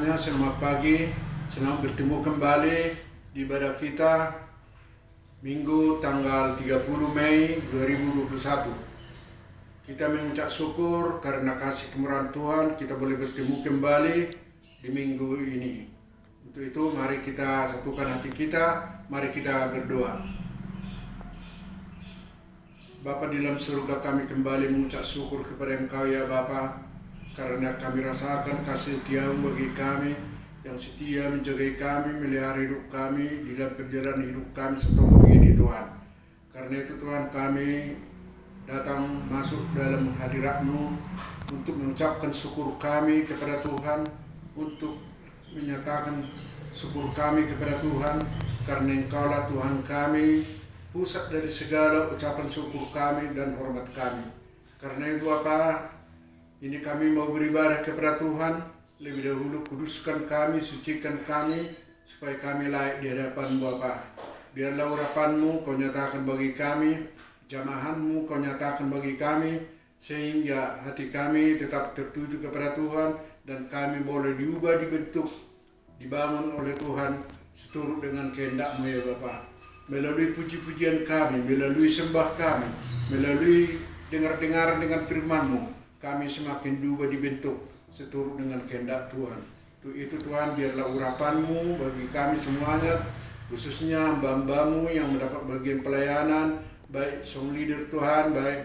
semuanya, selamat pagi. Selamat bertemu kembali di ibadah kita Minggu tanggal 30 Mei 2021. Kita mengucap syukur karena kasih kemurahan Tuhan kita boleh bertemu kembali di minggu ini. Untuk itu mari kita satukan hati kita, mari kita berdoa. Bapa di dalam surga, kami kembali mengucap syukur kepada Engkau ya Bapa, karena kami rasakan kasih setiamu bagi kami, yang setia menjaga kami, melihara hidup kami di dalam perjalanan hidup kami setahun ini Tuhan. Karena itu Tuhan, kami datang masuk dalam hadirat-Mu untuk mengucapkan syukur kami kepada Tuhan, untuk menyatakan syukur kami kepada Tuhan, karena Engkaulah Tuhan kami, pusat dari segala ucapan syukur kami dan hormat kami. Karena itu Bapa, ini kami mau beribadah kepada Tuhan. Lebih dahulu kuduskan kami, sucikan kami, supaya kami layak di hadapan Bapa. Biarlah urapan-Mu Kau nyatakan bagi kami, jamahan-Mu Kau nyatakan bagi kami, sehingga hati kami tetap tertuju kepada Tuhan, dan kami boleh diubah, dibentuk, dibangun oleh Tuhan seturut dengan kehendak-Mu ya Bapa. Melalui puji-pujian kami, melalui sembah kami, melalui dengar-dengaran dengan firman-Mu, kami semakin diubah, dibentuk seturut dengan kehendak Tuhan. Untuk itu Tuhan, biarlah urapan-Mu bagi kami semuanya, khususnya hamba-hamba-Mu yang mendapat bagian pelayanan, baik song leader Tuhan, baik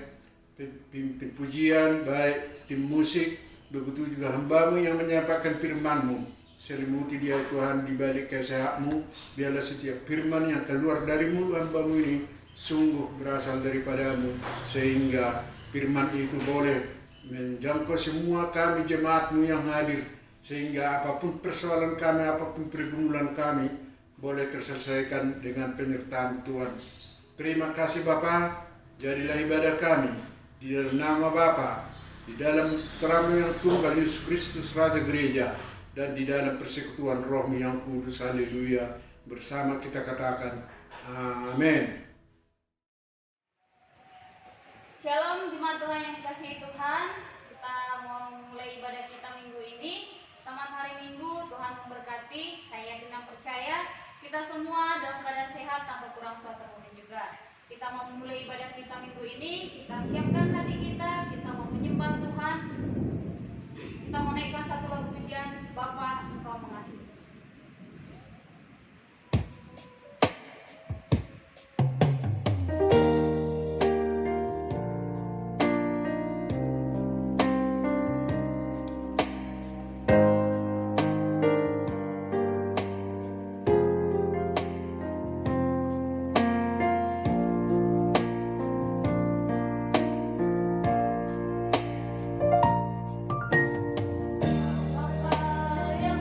pimpin pujian, baik tim musik, begitu juga hamba-Mu yang menyampaikan firman-Mu. Selimuti dia Tuhan di balik kesehat-Mu, biarlah setiap firman yang keluar dari mulut hamba-Mu ini sungguh berasal daripada-Mu, sehingga firman itu boleh menjangkau semua kami jemaat-Mu yang hadir, sehingga apapun persoalan kami, apapun pergumulan kami boleh terselesaikan dengan penyertaan Tuhan. Terima kasih Bapa, jadilah ibadah kami di dalam nama Bapa, di dalam putra-Mu yang tunggal Yesus Kristus Raja Gereja, dan di dalam persekutuan Roh-Mu yang kudus. Haleluya. Bersama kita katakan amin. Shalom jemaat Tuhan yang dikasihi Tuhan. Kita mau mulai ibadah kita minggu ini. Selamat hari Minggu, Tuhan memberkati. Saya yakin dan percaya kita semua dalam keadaan sehat tanpa kurang suatu pun juga. Kita mau memulai ibadah kita minggu ini. Kita siapkan hati kita mau menyembah Tuhan. Kita mau naikkan satu lagu pujian, Bapa Engkau mengasihi. Yang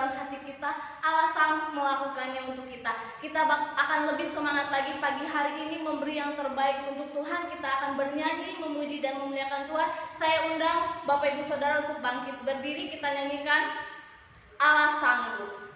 dalam hati kita, Allah sanggup melakukannya untuk kita. Kita akan lebih semangat lagi pagi hari ini memberi yang terbaik untuk Tuhan. Kita akan bernyanyi, memuji dan memuliakan Tuhan. Saya undang Bapak Ibu Saudara untuk bangkit berdiri, kita nyanyikan Allah sanggup.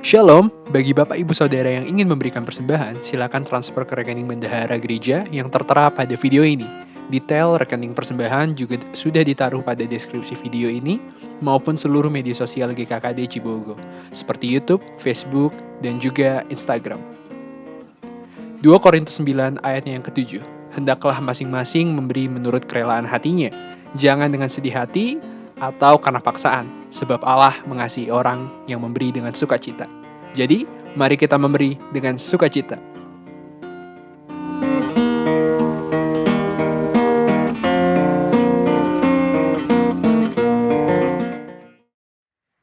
Shalom, bagi Bapak Ibu Saudara yang ingin memberikan persembahan, silakan transfer ke rekening bendahara gereja yang tertera pada video ini. Detail rekening persembahan juga sudah ditaruh pada deskripsi video ini, maupun seluruh media sosial GKKD Cibogo, seperti YouTube, Facebook, dan juga Instagram. 2 Korintus 9 ayatnya yang ke-7, hendaklah masing-masing memberi menurut kerelaan hatinya, jangan dengan sedih hati, atau karena paksaan, sebab Allah mengasihi orang yang memberi dengan sukacita. Jadi, mari kita memberi dengan sukacita.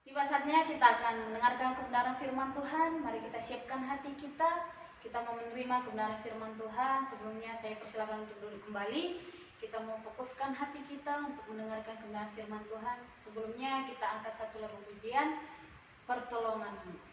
Tiba saatnya kita akan mendengarkan kebenaran firman Tuhan. Mari kita siapkan hati kita. Kita mau menerima kebenaran firman Tuhan. Sebelumnya saya persilakan untuk duduk kembali. Kita mau fokuskan hati kita untuk mendengarkan kebenaran firman Tuhan. Sebelumnya kita angkat satu lagu pujian. pertolongan-Mu.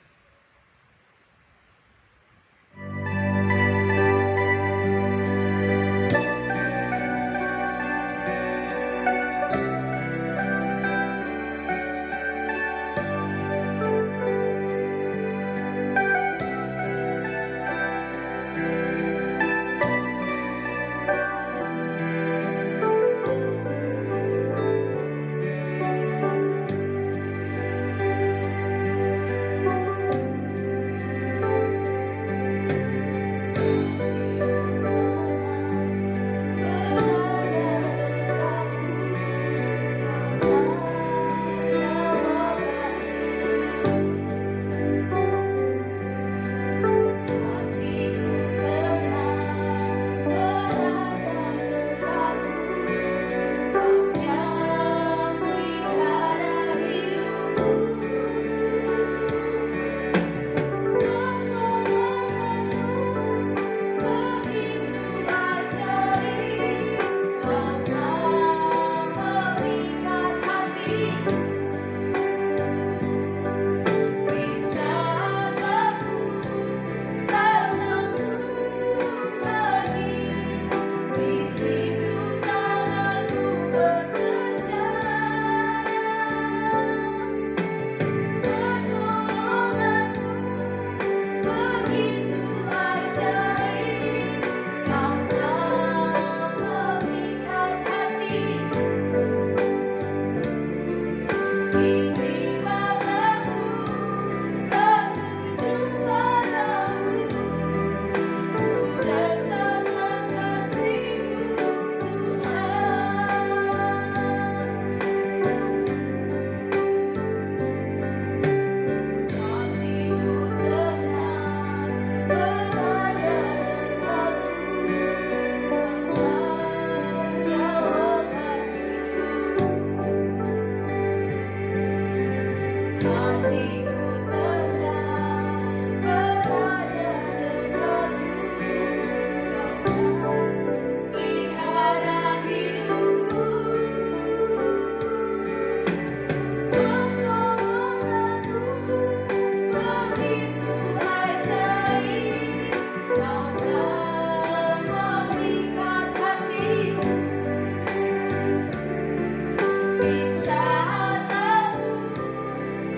Di saat aku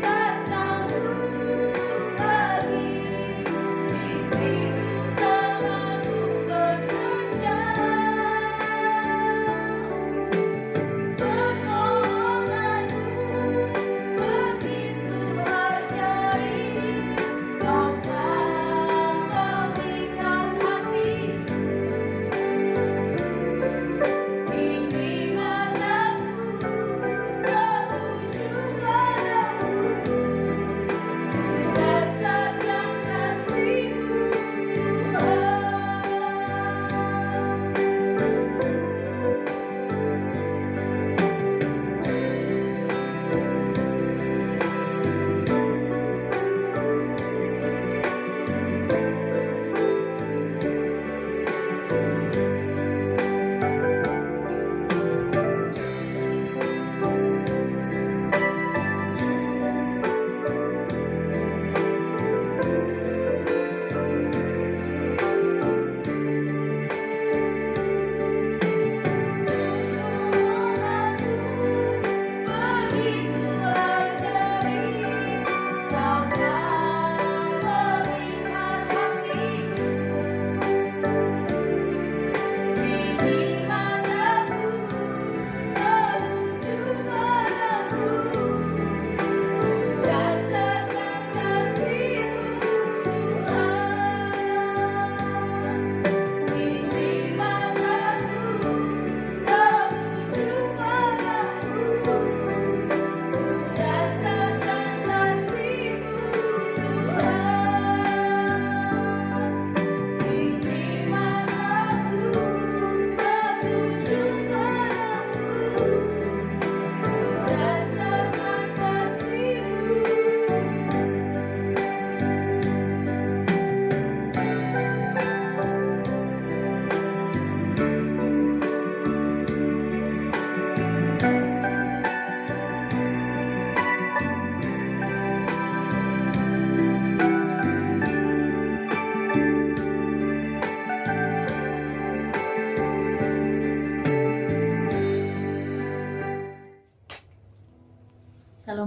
tak sanggup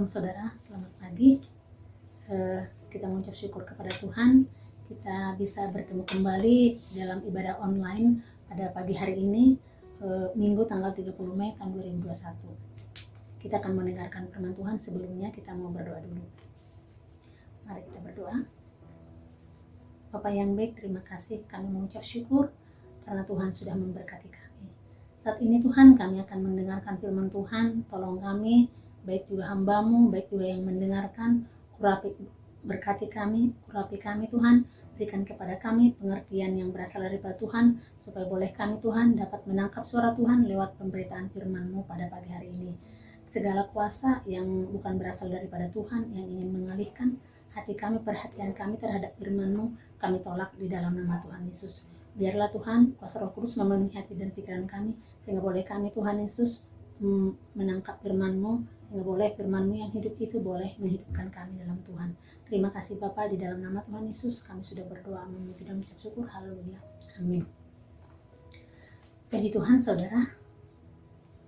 Shalom saudara, selamat pagi. Kita mengucap syukur kepada Tuhan. Kita bisa bertemu kembali dalam ibadah online pada pagi hari ini, Minggu tanggal 30 Mei tahun 2021. Kita akan mendengarkan firman Tuhan. Sebelumnya kita mau berdoa dulu. Mari kita berdoa. Bapa yang baik, terima kasih, kami mengucap syukur karena Tuhan sudah memberkati kami. Saat ini Tuhan, kami akan mendengarkan firman Tuhan. Tolong kami, baik juga hamba-Mu, baik juga yang mendengarkan, berkati kami, urapi kami Tuhan. Berikan kepada kami pengertian yang berasal daripada Tuhan, supaya boleh kami Tuhan dapat menangkap suara Tuhan lewat pemberitaan firman-Mu pada pagi hari ini. Segala kuasa yang bukan berasal daripada Tuhan, yang ingin mengalihkan hati kami, perhatian kami terhadap firman-Mu, kami tolak di dalam nama Tuhan Yesus. Biarlah Tuhan, kuasa Roh Kudus memenuhi hati dan pikiran kami, sehingga boleh kami Tuhan Yesus menangkap firman-Mu, sehingga boleh firman-Mu yang hidup itu boleh menghidupkan kami dalam Tuhan. Terima kasih Bapa, di dalam nama Tuhan Yesus kami sudah berdoa, memuji dan mengucap syukur. Haleluya. Amin. Puji Tuhan saudara,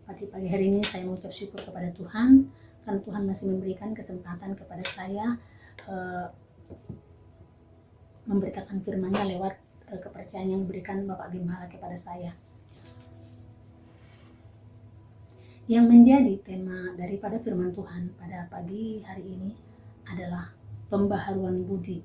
pada pagi hari ini saya mengucap syukur kepada Tuhan, karena Tuhan masih memberikan kesempatan kepada saya memberitakan firman-Nya lewat kepercayaan yang diberikan Bapak Gembala kepada saya. Yang menjadi tema daripada firman Tuhan pada pagi hari ini adalah pembaharuan budi.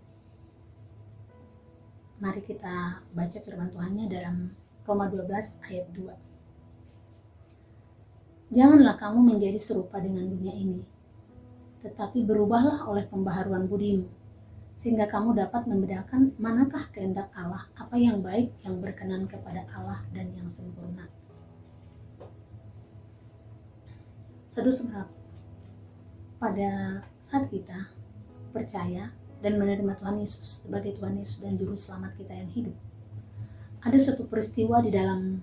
Mari kita baca firman Tuhannya dalam Roma 12 ayat 2. Janganlah kamu menjadi serupa dengan dunia ini, tetapi berubahlah oleh pembaharuan budimu, sehingga kamu dapat membedakan manakah kehendak Allah, apa yang baik, yang berkenan kepada Allah, dan yang sempurna. Saudara, pada saat kita percaya dan menerima Tuhan Yesus sebagai Tuhan Yesus dan Juru Selamat kita yang hidup, ada suatu peristiwa di dalam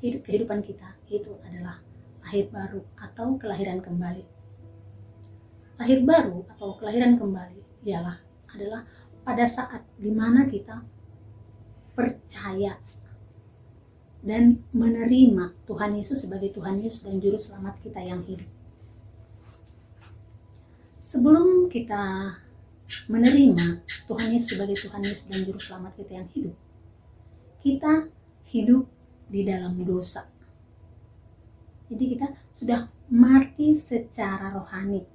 kehidupan kita, yaitu adalah lahir baru atau kelahiran kembali. Lahir baru atau kelahiran kembali adalah pada saat dimana kita percaya dan menerima Tuhan Yesus sebagai Tuhan Yesus dan Juru Selamat kita yang hidup. Sebelum kita menerima Tuhan Yesus sebagai Tuhan Yesus dan Juru Selamat kita yang hidup, kita hidup di dalam dosa. Jadi kita sudah mati secara rohani.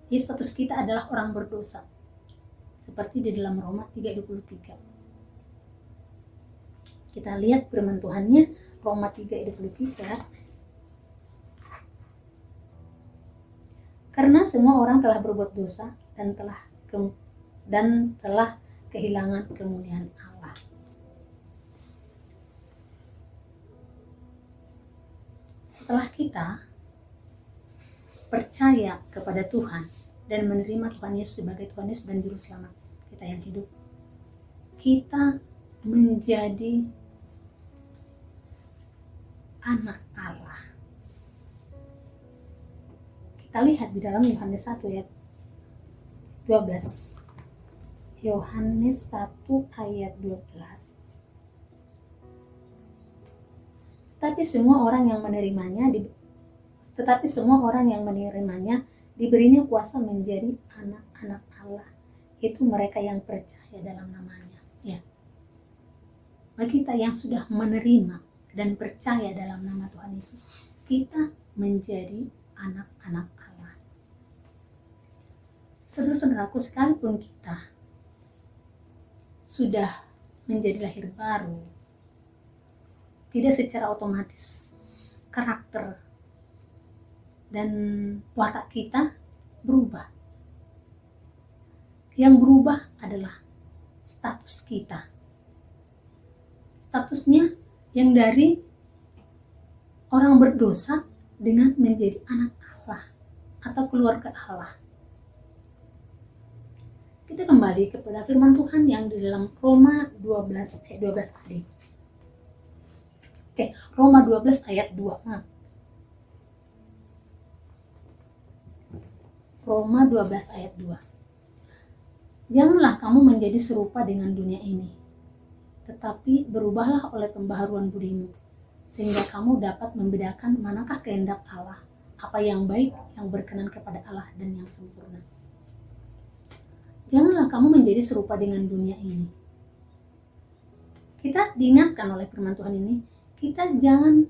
Jadi status kita adalah orang berdosa. Seperti di dalam Roma 3:23. Kita lihat firman Tuhannya, Roma 3:23. Karena semua orang telah berbuat dosa dan telah kehilangan kemuliaan Allah. Setelah kita percaya kepada Tuhan dan menerima Tuhan Yesus sebagai Tuhan Yesus dan Juru Selamat kita yang hidup, kita menjadi anak Allah. Kita lihat di dalam Yohanes 1 ayat 12. Yohanes 1 ayat 12. Tetapi semua orang yang menerimanya diberinya kuasa menjadi anak-anak Allah. Itu mereka yang percaya dalam namanya. Ya. Bagi kita yang sudah menerima dan percaya dalam nama Tuhan Yesus, kita menjadi anak-anak Allah. Saudara-saudaraku, sekalipun kita sudah menjadi lahir baru, tidak secara otomatis karakter dan watak kita berubah. Yang berubah adalah status kita. Statusnya yang dari orang berdosa dengan menjadi anak Allah atau keluarga Allah. Kita kembali kepada firman Tuhan yang di dalam Roma 12 tadi. Roma 12 ayat 2. Roma 12 ayat 2. Janganlah kamu menjadi serupa dengan dunia ini, tetapi berubahlah oleh pembaharuan budimu, sehingga kamu dapat membedakan manakah kehendak Allah, apa yang baik, yang berkenan kepada Allah dan yang sempurna. Janganlah kamu menjadi serupa dengan dunia ini. Kita diingatkan oleh firman Tuhan ini, kita jangan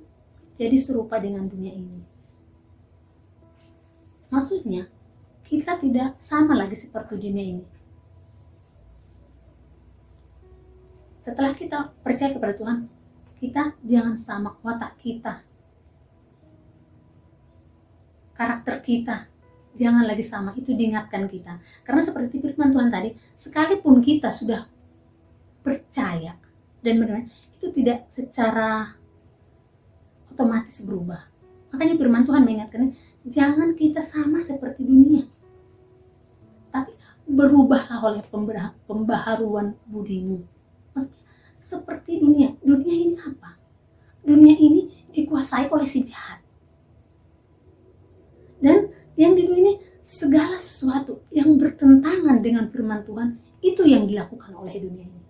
jadi serupa dengan dunia ini. Maksudnya, kita tidak sama lagi seperti dunia ini. Setelah kita percaya kepada Tuhan, kita jangan sama watak kita, karakter kita, jangan lagi sama. Itu diingatkan kita. Karena seperti firman Tuhan tadi, sekalipun kita sudah percaya dan benar, itu tidak secara otomatis berubah. Makanya firman Tuhan mengingatkan, jangan kita sama seperti dunia, tapi berubahlah oleh pembaharuan budimu. Maksudnya, seperti dunia. Dunia ini apa? Dunia ini dikuasai oleh si jahat. Dan yang di dunia ini, segala sesuatu yang bertentangan dengan firman Tuhan, itu yang dilakukan oleh dunia ini.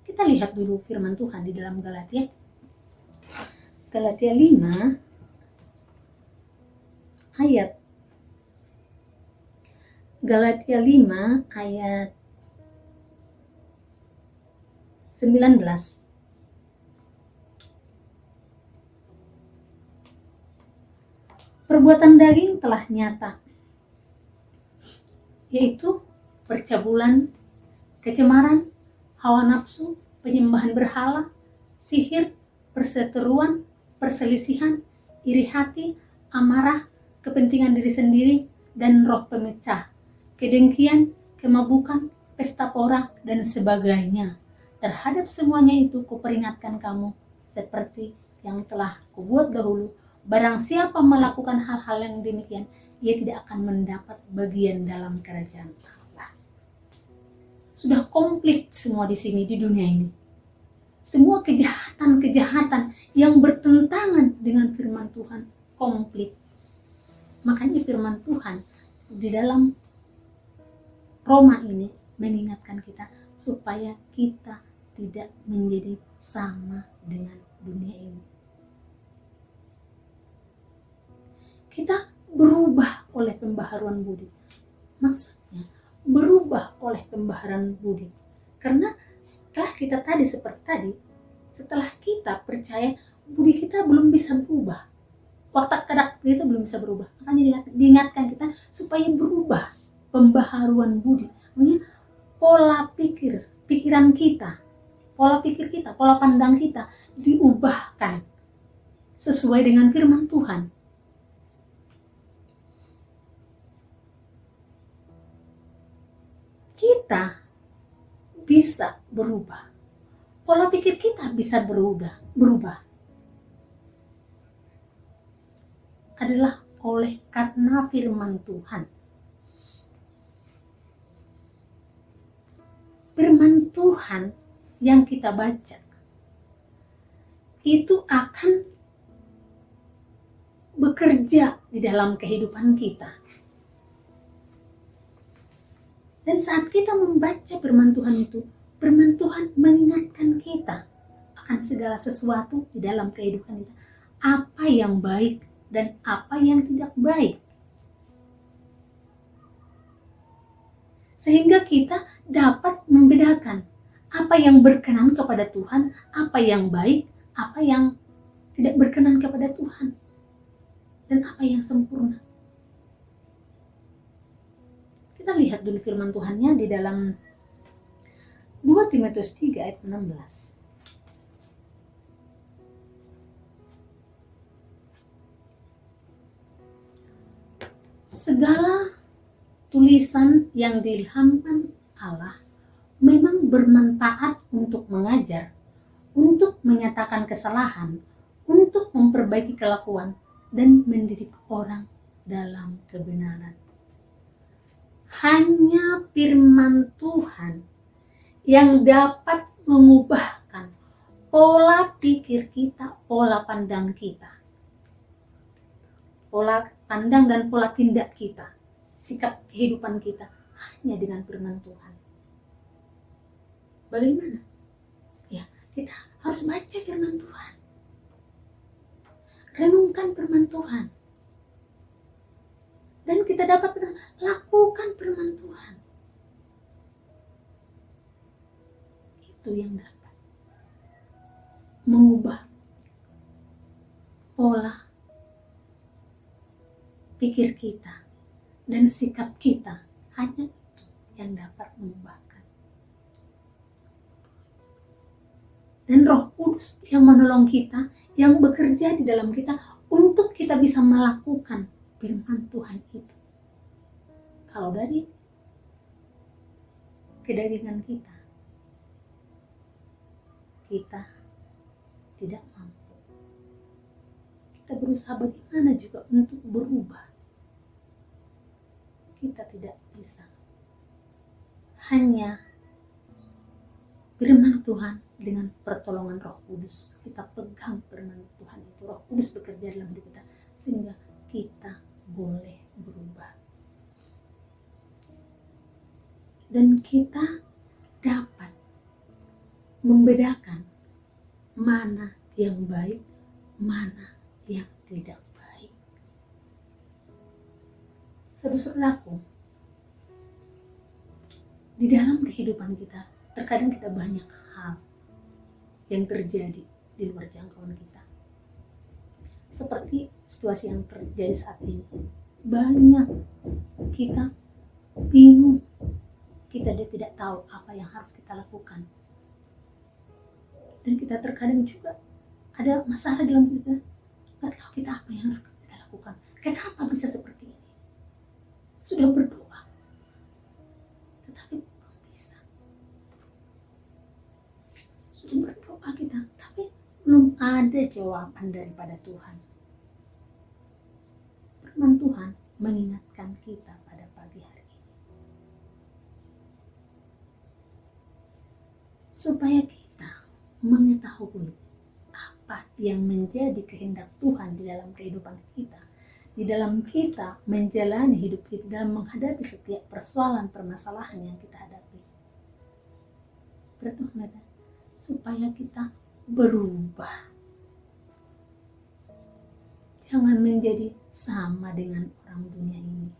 Kita lihat dulu firman Tuhan di dalam Galatia 5 ayat 19. Perbuatan daging telah nyata, yaitu percabulan, kecemaran, hawa nafsu, penyembahan berhala, sihir, perseteruan, perselisihan, iri hati, amarah, kepentingan diri sendiri, dan roh pemecah, kedengkian, kemabukan, pesta pora, dan sebagainya. Terhadap semuanya itu kuperingatkan kamu, seperti yang telah kubuat dahulu, barang siapa melakukan hal-hal yang demikian, ia tidak akan mendapat bagian dalam kerajaan Allah. Sudah komplit semua di sini, di dunia ini. Semua kejahatan-kejahatan yang bertentangan dengan firman Tuhan, komplit. Makanya firman Tuhan di dalam Roma ini mengingatkan kita supaya kita tidak menjadi sama dengan dunia ini. Kita berubah oleh pembaharuan budi. Maksudnya berubah oleh pembaharuan budi. Karena setelah kita tadi seperti tadi, setelah kita percaya, budi kita belum bisa berubah. Watak karakter kita belum bisa berubah. Makanya diingatkan kita supaya berubah pembaharuan budi. Maksudnya pola pikiran kita, pola pikir kita, pola pandang kita diubahkan sesuai dengan firman Tuhan. Kita bisa berubah. Pola pikir kita bisa berubah. Adalah oleh karena firman Tuhan. Firman Tuhan yang kita baca itu akan bekerja di dalam kehidupan kita. Dan saat kita membaca firman Tuhan itu, firman Tuhan mengingatkan kita akan segala sesuatu di dalam kehidupan kita. Apa yang baik dan apa yang tidak baik. Sehingga kita dapat membedakan apa yang berkenan kepada Tuhan, apa yang baik, apa yang tidak berkenan kepada Tuhan, dan apa yang sempurna. Kita lihat dulu firman Tuhannya di dalam 2 Timotius 3 ayat 16. Segala tulisan yang diilhamkan Allah memang bermanfaat untuk mengajar, untuk menyatakan kesalahan, untuk memperbaiki kelakuan, dan mendidik orang dalam kebenaran. Hanya firman Tuhan yang dapat mengubahkan pola pikir kita, pola pandang kita, pola pandang dan pola tindak kita, sikap kehidupan kita, hanya dengan firman Tuhan. Bagaimana? Ya, kita harus baca firman Tuhan. renungkan firman Tuhan. Dan kita dapat lakukan firman Tuhan. Itu yang dapat mengubah pola pikir kita dan sikap kita. Hanya itu yang dapat mengubahkan. Dan Roh Kudus yang menolong kita, yang bekerja di dalam kita untuk kita bisa melakukan firman Tuhan itu. Kalau dari kedagingan kita tidak mampu. Kita berusaha bagaimana juga untuk berubah. Kita tidak bisa. Hanya firman Tuhan dengan pertolongan Roh Kudus. Kita pegang firman Tuhan itu. Roh Kudus bekerja dalam hidup kita sehingga kita boleh berubah. Dan kita dapat membedakan mana yang baik, mana yang tidak baik. Saudara-saudaraku, di dalam kehidupan kita, terkadang kita banyak hal yang terjadi di luar jangkauan kita. Seperti situasi yang terjadi saat ini. Banyak kita bingung. Kita tidak tahu apa yang harus kita lakukan. Dan kita terkadang juga ada masalah dalam hidup kita. Gak tahu kita apa yang harus kita lakukan. Kenapa bisa seperti ini? Sudah berdoa, tetapi belum bisa. Sudah berdoa kita, tapi belum ada jawaban daripada Tuhan. Firman Tuhan mengingatkan kita pada pagi hari ini. Supaya kita mengetahui apa yang menjadi kehendak Tuhan di dalam kehidupan kita. Di dalam kita menjalani hidup kita dalam menghadapi setiap persoalan permasalahan yang kita hadapi. Bertuhan supaya kita berubah. Jangan menjadi sama dengan orang dunia ini.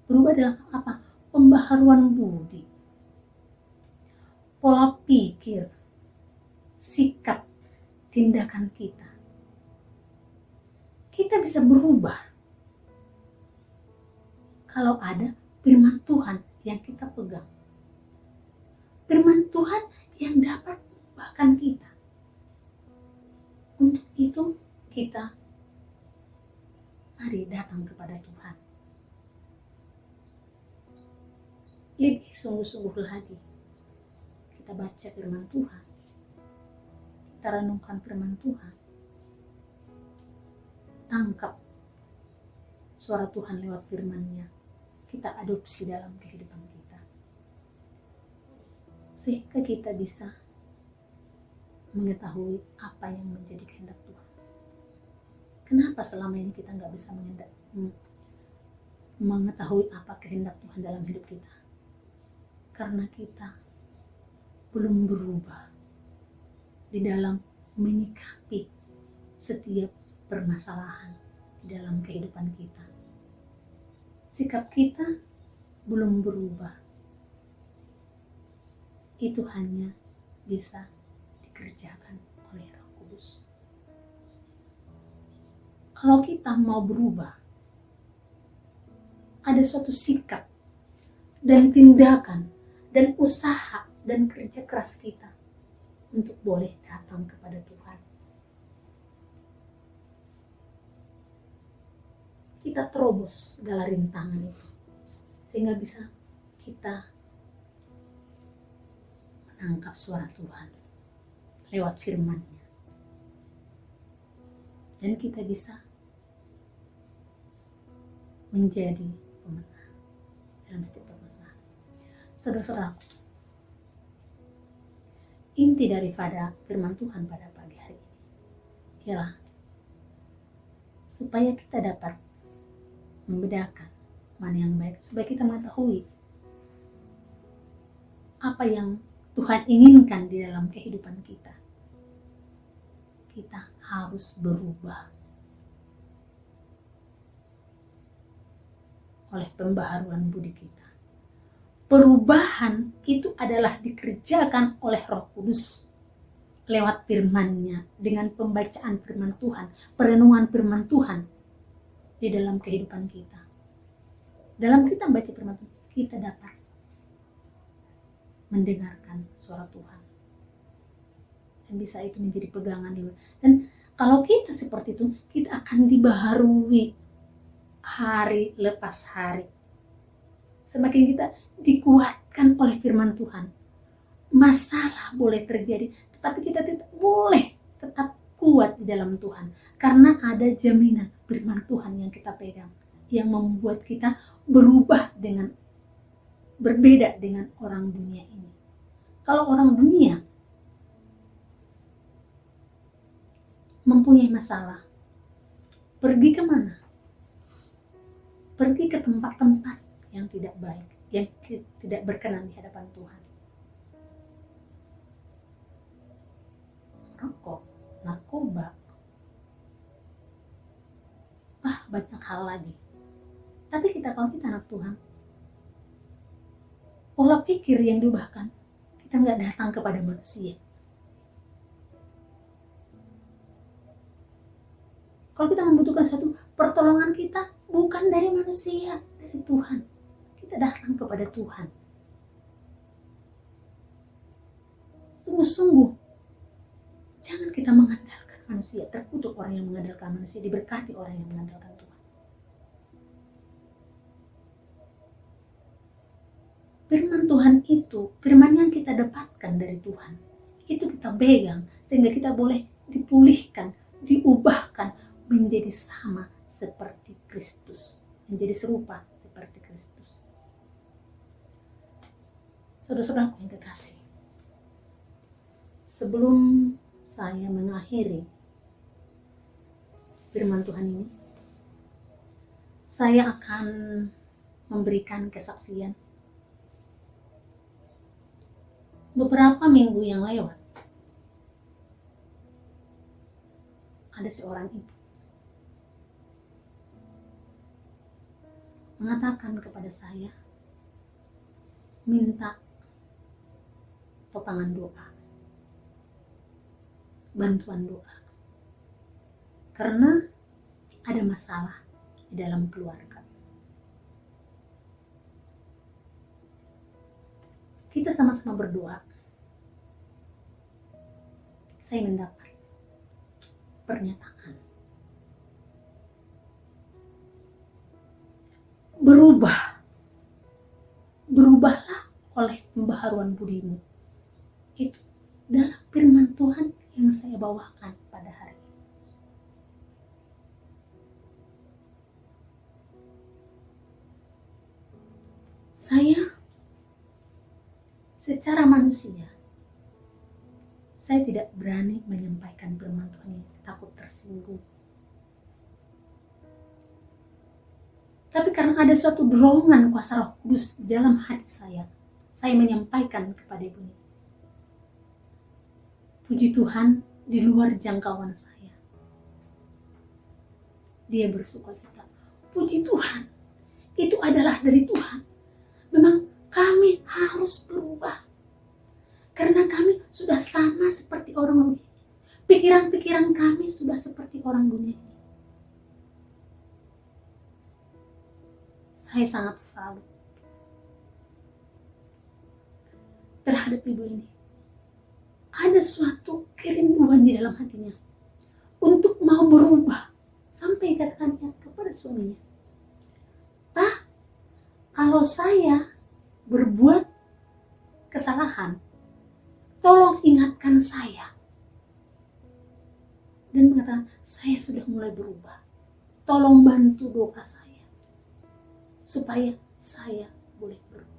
Berubah dalam apa? Pembaharuan budi, pola pikir, sikap, tindakan kita. Kita bisa berubah kalau ada firman Tuhan yang kita pegang. Firman Tuhan yang dapat mengubahkan kita. Untuk itu kita mari datang kepada Tuhan. Lebih sungguh-sungguh lagi kita baca firman Tuhan. Kita renungkan firman Tuhan. Tangkap suara Tuhan lewat firman-Nya. Kita adopsi dalam kehidupan kita. Sehingga kita bisa mengetahui apa yang menjadi kehendak Tuhan. Kenapa selama ini kita nggak bisa mengetahui apa kehendak Tuhan dalam hidup kita? Karena kita belum berubah di dalam menyikapi setiap permasalahan di dalam kehidupan kita. Sikap kita belum berubah. Itu hanya bisa dikerjakan oleh Roh Kudus. Kalau kita mau berubah, ada suatu sikap dan tindakan dan usaha dan kerja keras kita untuk boleh datang kepada Tuhan. Kita terobos segala rintangan itu sehingga bisa kita menangkap suara Tuhan lewat firman-Nya dan kita bisa menjadi pemenang dalam setiap permasalahan. Saudara-saudaraku, inti daripada firman Tuhan pada pagi hari ini ialah supaya kita dapat membedakan mana yang baik, supaya kita mengetahui apa yang Tuhan inginkan di dalam kehidupan kita. kita harus berubah oleh pembaharuan budi kita. Perubahan itu adalah dikerjakan oleh Roh Kudus lewat firman-Nya, dengan pembacaan firman Tuhan, perenungan firman Tuhan di dalam kehidupan kita. Dalam kita membaca firman Tuhan, kita dapat mendengarkan suara Tuhan. Dan bisa itu menjadi pegangan. Dan kalau kita seperti itu, kita akan dibaharui hari lepas hari. Semakin kita dikuatkan oleh firman Tuhan. Masalah boleh terjadi, tetapi kita tidak boleh tetap kuat di dalam Tuhan. Karena ada jaminan firman Tuhan yang kita pegang, yang membuat kita berbeda dengan orang dunia ini. Kalau orang dunia mempunyai masalah, pergi kemana? Pergi ke tempat-tempat yang tidak baik, yang tidak berkenan di hadapan Tuhan. Rokok, narkoba, banyak hal lagi. Tapi kalau kita anak Tuhan, pola pikir yang diubahkan, kita nggak datang kepada manusia. Kalau kita membutuhkan suatu pertolongan, kita bukan dari manusia, dari Tuhan. Kita datang kepada Tuhan. Sungguh-sungguh, jangan kita mengandalkan manusia. Terkutuk orang yang mengandalkan manusia, diberkati orang yang mengandalkan Tuhan. Firman Tuhan itu, firman yang kita dapatkan dari Tuhan, itu kita pegang sehingga kita boleh dipulihkan, diubahkan menjadi sama seperti Kristus, menjadi serupa seperti Kristus. Saudara-saudaraku yang kekasih, sebelum saya mengakhiri firman Tuhan ini, saya akan memberikan kesaksian. Beberapa minggu yang lewat, ada seorang ibu mengatakan kepada saya, minta topangan doa, bantuan doa, karena ada masalah di dalam keluarga. Kita sama-sama berdoa. Saya mendapat pernyataan. Berubahlah oleh pembaharuan budimu. Itu adalah firman Tuhan yang saya bawakan pada hari ini. Saya secara manusia, saya tidak berani menyampaikan firman Tuhan ini, takut tersinggung. Tapi karena ada suatu dorongan kuasa Roh Kudus di dalam hati saya menyampaikan kepada ibu ini. Puji Tuhan, di luar jangkauan saya, dia bersukacita. Puji Tuhan, itu adalah dari Tuhan. Memang kami harus berubah. Karena kami sudah sama seperti orang dunia. Pikiran-pikiran kami sudah seperti orang dunia ini. Saya sangat salut terhadap ibu ini. Ada suatu kerinduan di dalam hatinya untuk mau berubah. Sampai katakannya kepada suaminya, "Pak, kalau saya berbuat kesalahan, tolong ingatkan saya." Dan mengatakan, "Saya sudah mulai berubah. Tolong bantu doa saya supaya saya boleh berubah."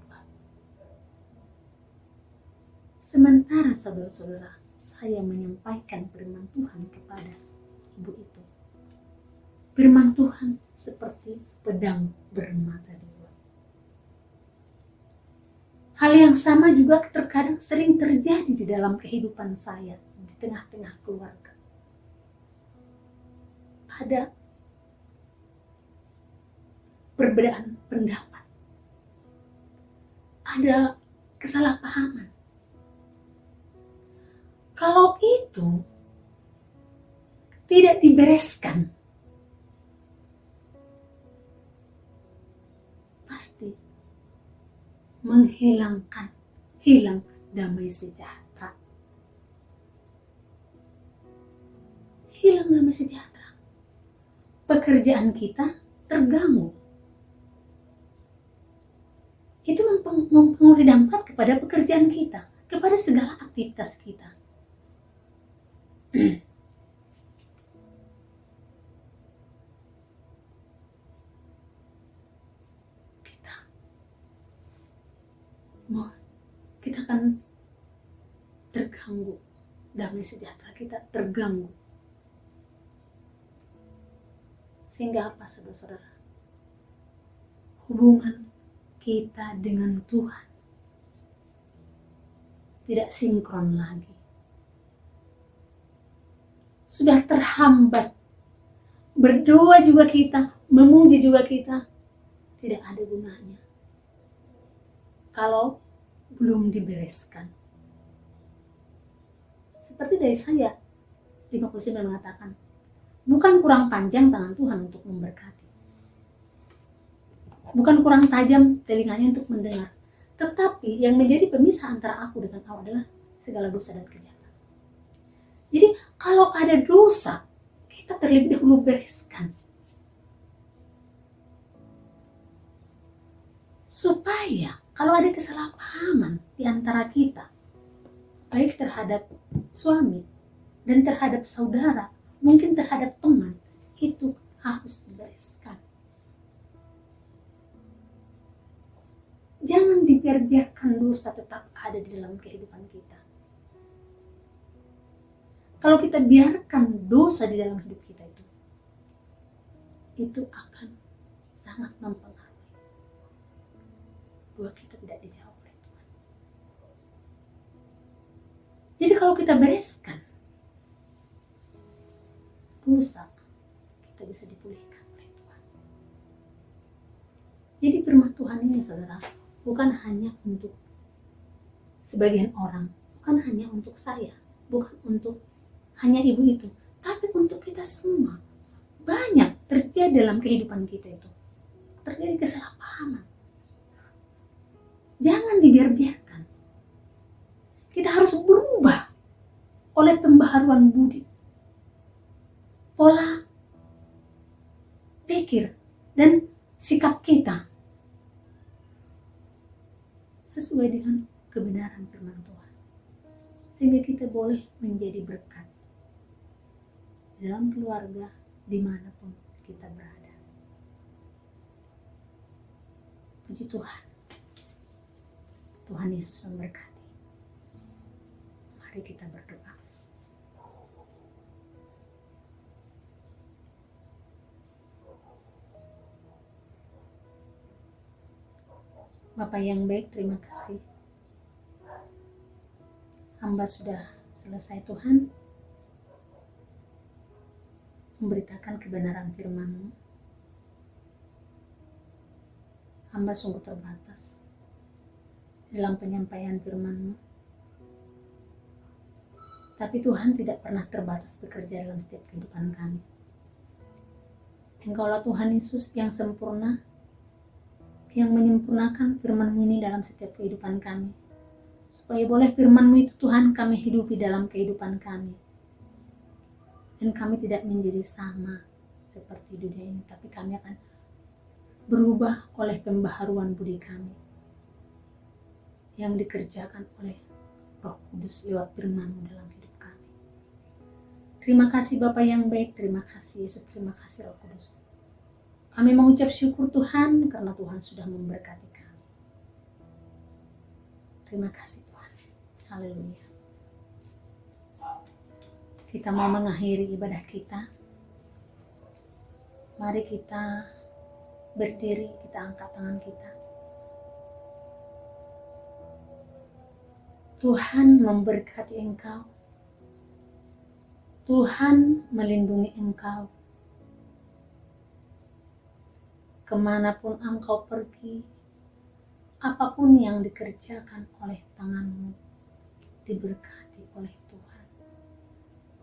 Sementara saudara-saudara, saya menyampaikan firman Tuhan kepada ibu itu. Firman Tuhan seperti pedang bermata dua. Hal yang sama juga terkadang sering terjadi di dalam kehidupan saya, di tengah-tengah keluarga. ada perbedaan pendapat, ada kesalahpahaman. Kalau itu tidak dibereskan, pasti hilang damai sejahtera. Hilang damai sejahtera. Pekerjaan kita terganggu. Itu mempengaruhi dampak kepada pekerjaan kita, kepada segala aktivitas kita. Kita akan terganggu, damai sejahtera kita terganggu. Sehingga apa, saudara-saudara? Hubungan kita dengan Tuhan tidak sinkron lagi. Sudah terhambat. Berdoa juga kita, memuji juga kita, tidak ada gunanya kalau belum dibereskan. Seperti dari saya 59 mengatakan, bukan kurang panjang tangan Tuhan untuk memberkati, bukan kurang tajam telinganya untuk mendengar, tetapi yang menjadi pemisah antara aku dengan kau adalah segala dosa dan kejahatan. Jadi kalau ada dosa, kita terlebih dahulu bereskan, supaya kalau ada kesalahpahaman di antara kita, baik terhadap suami dan terhadap saudara, mungkin terhadap teman, itu harus dibereskan. Jangan dibiarkan dosa tetap ada di dalam kehidupan kita. Kalau kita biarkan dosa di dalam hidup kita itu akan sangat mempengaruhi doa kita tidak dijawab oleh Tuhan. Jadi kalau kita bereskan dosa, kita bisa dipulihkan oleh Tuhan. Jadi firman Tuhan ini, saudara, bukan hanya untuk sebagian orang, bukan hanya untuk saya, bukan untuk hanya ibu itu, tapi untuk kita semua. Banyak terjadi dalam kehidupan kita itu, terjadi kesalahpahaman. Jangan dibiarkan. Kita harus berubah oleh pembaharuan budi, pola pikir dan sikap kita sesuai dengan kebenaran firman Tuhan, sehingga kita boleh menjadi berkat dalam keluarga dimanapun kita berada. Puji Tuhan. Tuhan Yesus memberkati. Mari kita berdoa. Bapa yang baik, terima kasih. Hamba sudah selesai, Tuhan, memberitakan kebenaran firman-Mu. Hamba sungguh terbatas dalam penyampaian firman-Mu. Tapi Tuhan tidak pernah terbatas bekerja dalam setiap kehidupan kami. Engkaulah Tuhan Yesus yang sempurna, yang menyempurnakan firman-Mu ini dalam setiap kehidupan kami. Supaya boleh firman-Mu itu, Tuhan, kami hidupi dalam kehidupan kami. Dan kami tidak menjadi sama seperti dunia ini, tapi kami akan berubah oleh pembaharuan budi kami yang dikerjakan oleh Roh Kudus lewat firman-Mu dalam hidup kami. Terima kasih Bapa yang baik, terima kasih Yesus, terima kasih Roh Kudus. Kami mengucap syukur Tuhan karena Tuhan sudah memberkati kami. Terima kasih Tuhan. Haleluya. Kita mau mengakhiri ibadah kita. Mari kita berdiri, kita angkat tangan kita. Tuhan memberkati engkau. Tuhan melindungi engkau. kemanapun engkau pergi, apapun yang dikerjakan oleh tanganmu, diberkati oleh Tuhan.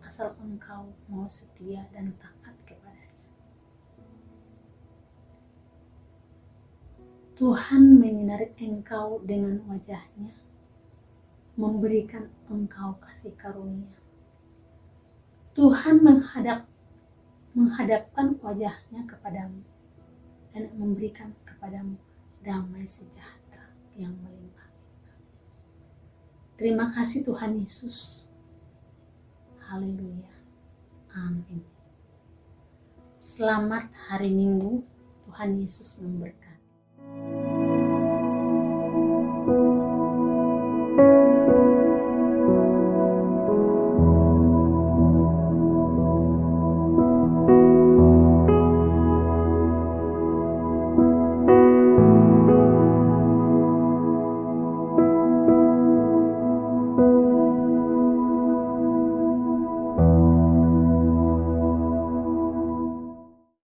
Asal engkau mau setia dan taat kepadanya. Tuhan menyinari engkau dengan wajah-Nya, memberikan engkau kasih karunia. Tuhan menghadapkan wajah-Nya kepadamu dan memberikan kepadamu damai sejahtera yang melimpah. Terima kasih Tuhan Yesus. Haleluya. Amin. Selamat hari Minggu. Tuhan Yesus memberkati.